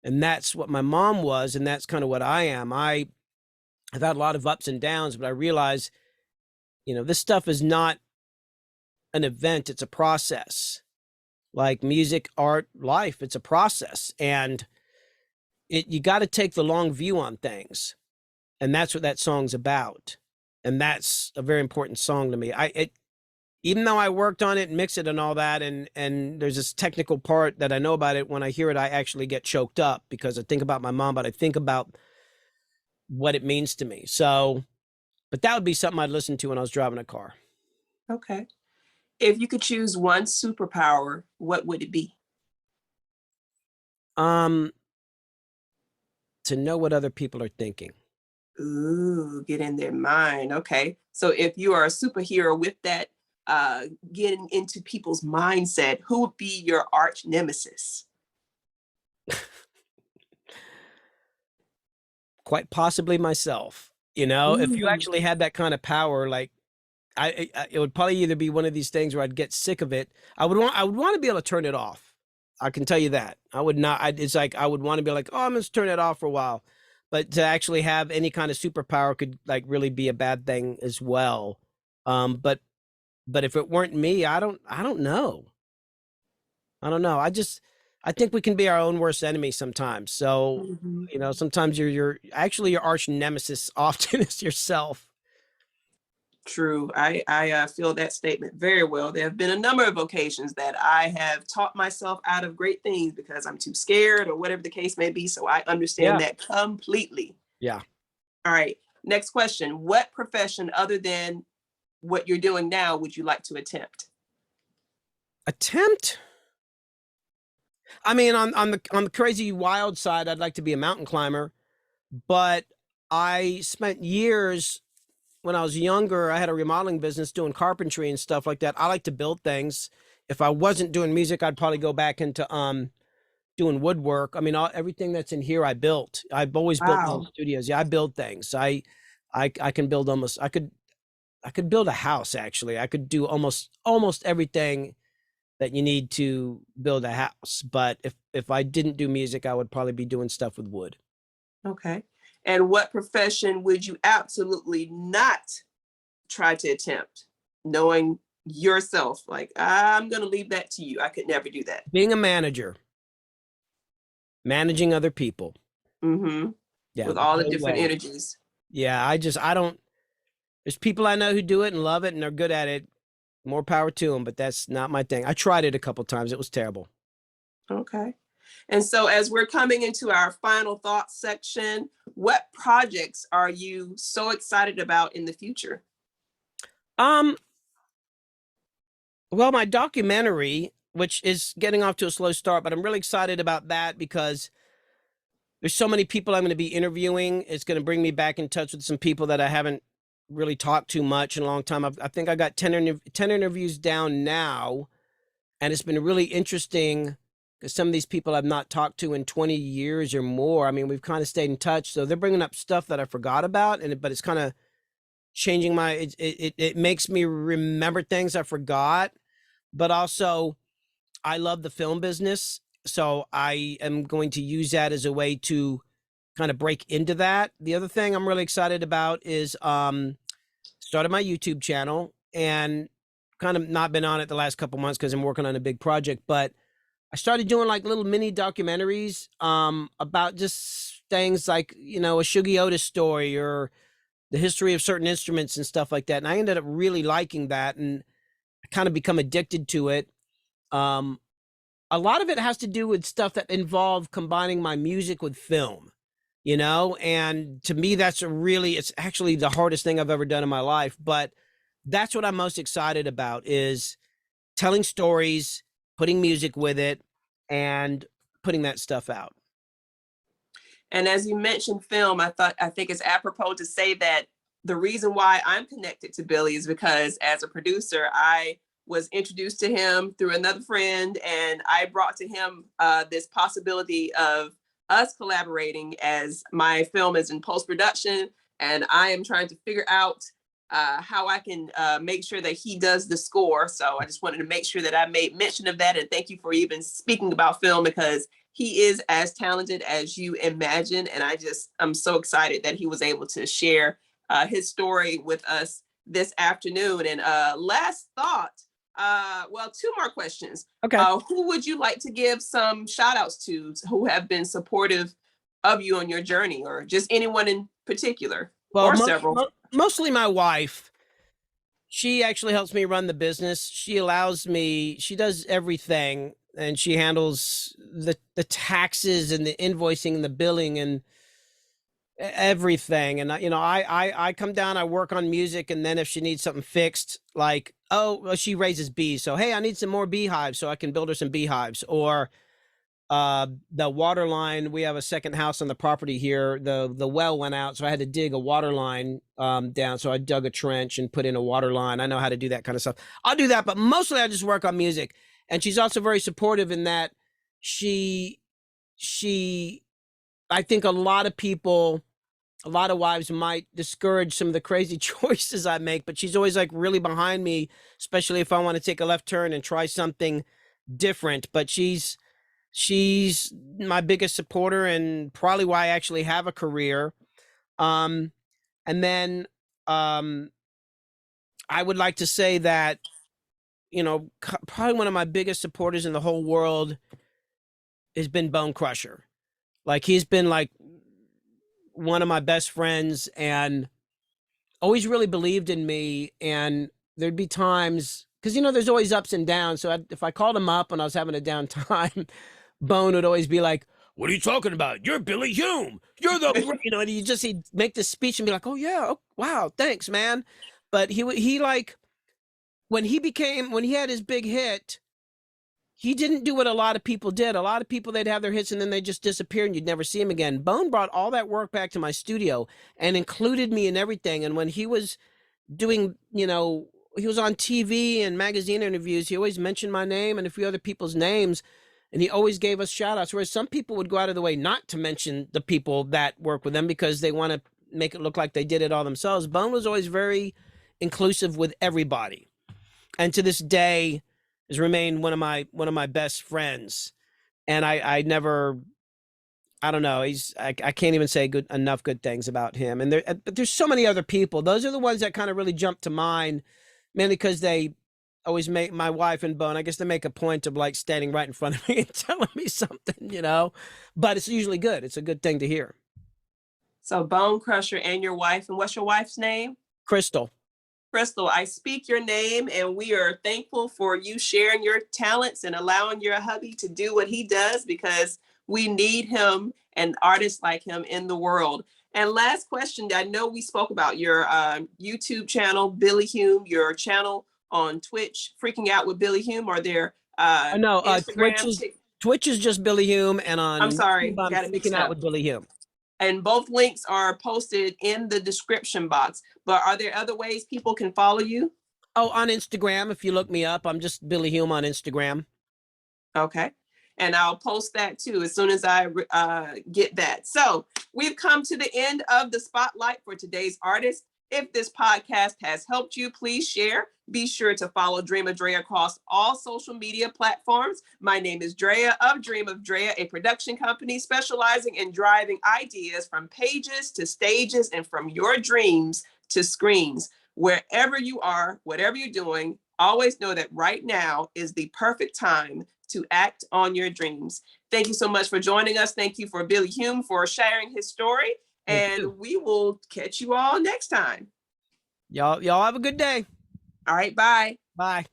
And that's what my mom was. And that's kind of what I am. I've had a lot of ups and downs, but I realize, this stuff is not an event. It's a process. Like music, art, life, it's a process. And you got to take the long view on things. And that's what that song's about. And that's a very important song to me. Even though I worked on it and mixed it and all that, and there's this technical part that I know about it, when I hear it, I actually get choked up because I think about my mom, but I think about what it means to me. So, but that would be something I'd listen to when I was driving a car. Okay. If you could choose one superpower, what would it be? To know what other people are thinking. Ooh, get in their mind. Okay. So if you are a superhero with that, getting into people's mindset, who would be your arch nemesis? Quite possibly myself. If you Ooh, actually had that kind of power, like it would probably either be one of these things where I'd get sick of it. I would want to be able to turn it off. I can tell you that. I would not. It's like I would want to be like, oh, I'm going to turn it off for a while. But to actually have any kind of superpower could like really be a bad thing as well. But if it weren't me, I don't know. I don't know. I think we can be our own worst enemy sometimes. So, mhm. sometimes you're actually your arch nemesis often is yourself. True. I feel that statement very well. There have been a number of occasions that I have taught myself out of great things because I'm too scared or whatever the case may be. So I understand Yeah. that completely. Yeah. All right. Next question. What profession other than what you're doing now would you like to attempt? Attempt? I mean, on the crazy wild side, I'd like to be a mountain climber, but I spent years when I was younger, I had a remodeling business doing carpentry and stuff like that. I like to build things. If I wasn't doing music, I'd probably go back into doing woodwork. I mean, everything that's in here, I built. I've always built my own Wow. studios. Yeah, I build things. I can build almost. I could build a house. Actually, I could do almost everything that you need to build a house. But if I didn't do music, I would probably be doing stuff with wood. Okay. And what profession would you absolutely not try to attempt, knowing yourself? Like, I'm going to leave that to you. I could never do that. Being a manager, managing other people. Mm-hmm. Yeah, With all the no different way. energies. Yeah, I don't. There's people I know who do it and love it and they're good at it. More power to them, but that's not my thing. I tried it a couple times. It was terrible. Okay. And so, as we're coming into our final thoughts section, what projects are you so excited about in the future? Um, well, my documentary, which is getting off to a slow start, but I'm really excited about that because there's so many people I'm going to be interviewing. It's going to bring me back in touch with some people that I haven't really talked to much in a long time. I think I got 10 interviews down now, and it's been really interesting because some of these people I've not talked to in 20 years or more. I mean, we've kind of stayed in touch, so they're bringing up stuff that I forgot about, but it's kind of changing it makes me remember things I forgot, but also I love the film business, so I am going to use that as a way to kind of break into that. The other thing I'm really excited about is started my YouTube channel, and kind of not been on it the last couple months because I'm working on a big project, but I started doing like little mini documentaries about just things like, you know, a Shuggy Otis story or the history of certain instruments and stuff like that. And I ended up really liking that and kind of become addicted to it. A lot of it has to do with stuff that involve combining my music with film, you know, and to me, it's actually the hardest thing I've ever done in my life. But that's what I'm most excited about is telling stories, putting music with it, and putting that stuff out. And as you mentioned film, I think it's apropos to say that the reason why I'm connected to Billy is because as a producer, I was introduced to him through another friend, and I brought to him this possibility of us collaborating as my film is in post-production, and I am trying to figure out how I can make sure that he does the score. So I just wanted to make sure that I made mention of that, and thank you for even speaking about film because he is as talented as you imagine, and I'm so excited that he was able to share his story with us this afternoon. And last thought, well, two more questions. Okay. Who would you like to give some shout outs to who have been supportive of you on your journey, or just anyone in particular? Well, or several? Mostly my wife. She actually helps me run the business. She does everything, and she handles the taxes and the invoicing and the billing and everything. And you know, I come down, I work on music, and then if she needs something fixed, like, oh, well, she raises bees, so hey, I need some more beehives, so I can build her some beehives. Or the water line, we have a second house on the property here, the well went out, so I had to dig a water line down, so I dug a trench and put in a water line. I know how to do that kind of stuff. I'll do that, but mostly I just work on music. And she's also very supportive in that she I think a lot of wives might discourage some of the crazy choices I make, but she's always like really behind me, especially if I want to take a left turn and try something different. But she's my biggest supporter and probably why I actually have a career. And then I would like to say that, you know, probably one of my biggest supporters in the whole world has been Bone Crusher. Like, he's been like one of my best friends and always really believed in me. And there'd be times, because, you know, there's always ups and downs. So if I called him up and I was having a down time, Bone would always be like, what are you talking about? You're Billy Hume. You're the, you know, and he'd make this speech and be like, oh yeah, oh, wow, thanks, man. But he like, when he had his big hit, he didn't do what a lot of people did. A lot of people, they'd have their hits and then they just disappear and you'd never see him again. Bone brought all that work back to my studio and included me in everything. And when he was doing, you know, he was on TV and magazine interviews, he always mentioned my name and a few other people's names. And he always gave us shout outs, whereas some people would go out of the way not to mention the people that work with them because they want to make it look like they did it all themselves. Bone was always very inclusive with everybody. And to this day has remained one of my best friends. And I don't know, I can't even say enough good things about him. And but there's so many other people. Those are the ones that kind of really jump to mind, mainly because they always make, my wife and Bone, I guess they make a point of like standing right in front of me and telling me something, you know, but it's usually good. It's a good thing to hear. So Bone Crusher and your wife, and what's your wife's name? Crystal. Crystal, I speak your name, and we are thankful for you sharing your talents and allowing your hubby to do what he does, because we need him and artists like him in the world. And last question, I know we spoke about your YouTube channel, Billy Hume, your channel on Twitch, Freaking Out with Billy Hume. Are there No, Instagram? Twitch is just Billy Hume, and on I'm sorry, YouTube, I'm got it mixed Freaking Out up. with Billy Hume. And both links are posted in the description box. But are there other ways people can follow you? Oh, on Instagram, if you look me up, I'm just Billy Hume on Instagram. Okay. And I'll post that too as soon as I get that. So we've come to the end of the spotlight for today's artist. If this podcast has helped you, please share. Be sure to follow Dream of Drea across all social media platforms. My name is Drea of Dream of Drea, a production company specializing in driving ideas from pages to stages and from your dreams to screens. Wherever you are, whatever you're doing, Always know that right now is the perfect time to act on your dreams. Thank you so much for joining us. Thank you for Billy Hume for sharing his story. And we will catch you all next time. Y'all have a good day. All right, bye. Bye.